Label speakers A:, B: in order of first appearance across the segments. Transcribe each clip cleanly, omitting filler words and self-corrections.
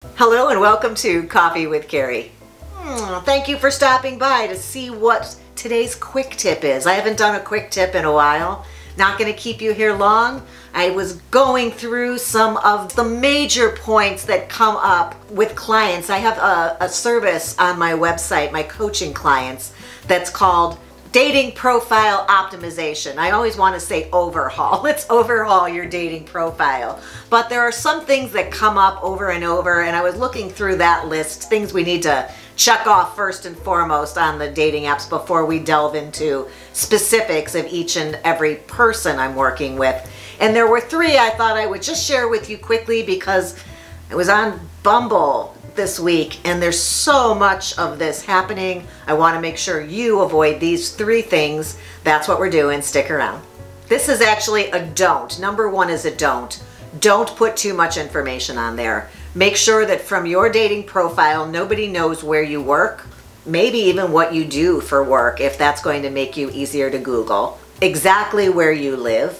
A: Hello and welcome to Coffee with Carey. Thank you for stopping by to see what today's quick tip is. I haven't done a quick tip in a while. Not going to keep you here long. I was going through some of the major points that come up with clients. I have a service on my website, my coaching clients, that's called Dating Profile Optimization. I always want to say overhaul. Let's overhaul your dating profile. But there are some things that come up over and over, and I was looking through that list, things we need to check off first and foremost on the dating apps before we delve into specifics of each and every person I'm working with. And there were three I thought I would just share with you quickly because I was on Bumble this week and there's so much of this happening. I want to make sure you avoid these three things. That's what we're doing. Stick around. This is actually a don't. Number one is a don't. Don't put too much information on there. Make sure that from your dating profile, nobody knows where you work, maybe even what you do for work, if that's going to make you easier to Google, exactly where you live,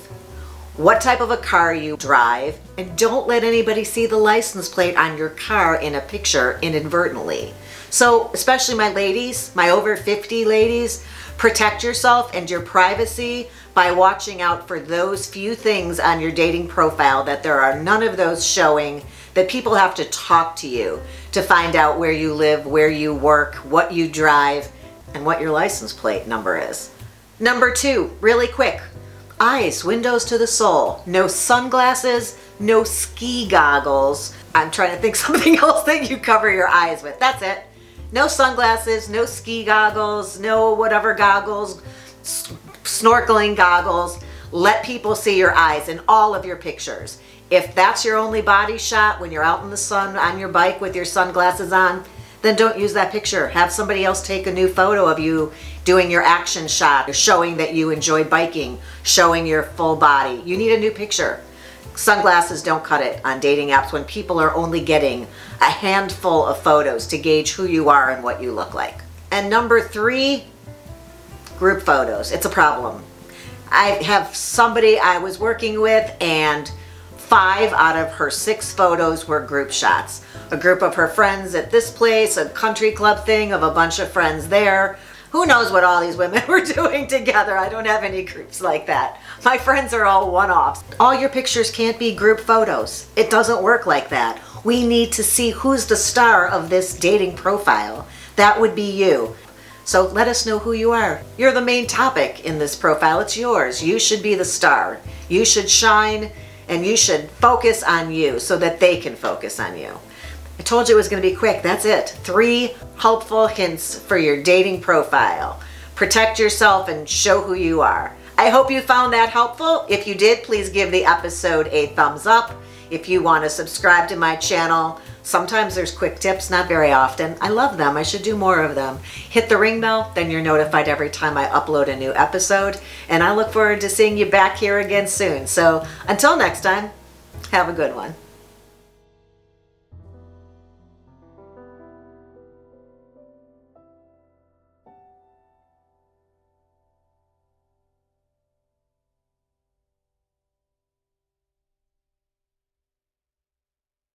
A: what type of a car you drive, and don't let anybody see the license plate on your car in a picture inadvertently. So especially my ladies, my over 50 ladies, protect yourself and your privacy by watching out for those few things on your dating profile, that there are none of those showing, that people have to talk to you to find out where you live, where you work, what you drive, and what your license plate number is. Number two, really quick. Eyes, windows to the soul. No sunglasses, no ski goggles. I'm trying to think something else that you cover your eyes with. That's it. No sunglasses, no ski goggles, no whatever goggles, snorkeling goggles. Let people see your eyes in all of your pictures. If that's your only body shot when you're out in the sun on your bike with your sunglasses on, then don't use that picture. Have somebody else take a new photo of you doing your action shot, showing that you enjoyed biking, showing your full body. You need a new picture. Sunglasses don't cut it on dating apps when people are only getting a handful of photos to gauge who you are and what you look like. And number three, group photos. It's a problem. I have somebody I was working with and 5 out of her 6 photos were group shots. A group of her friends at this place, a country club thing of a bunch of friends there. Who knows what all these women were doing together? I don't have any groups like that. My friends are all one-offs. All your pictures can't be group photos. It doesn't work like that. We need to see who's the star of this dating profile. That would be you. So let us know who you are. You're the main topic in this profile. It's yours. You should be the star. You should shine and you should focus on you so that they can focus on you. I told you it was going to be quick. That's it. 3 helpful hints for your dating profile. Protect yourself and show who you are. I hope you found that helpful. If you did, please give the episode a thumbs up. If you want to subscribe to my channel, sometimes there's quick tips, not very often. I love them. I should do more of them. Hit the ring bell, then you're notified every time I upload a new episode. And I look forward to seeing you back here again soon. So until next time, have a good one.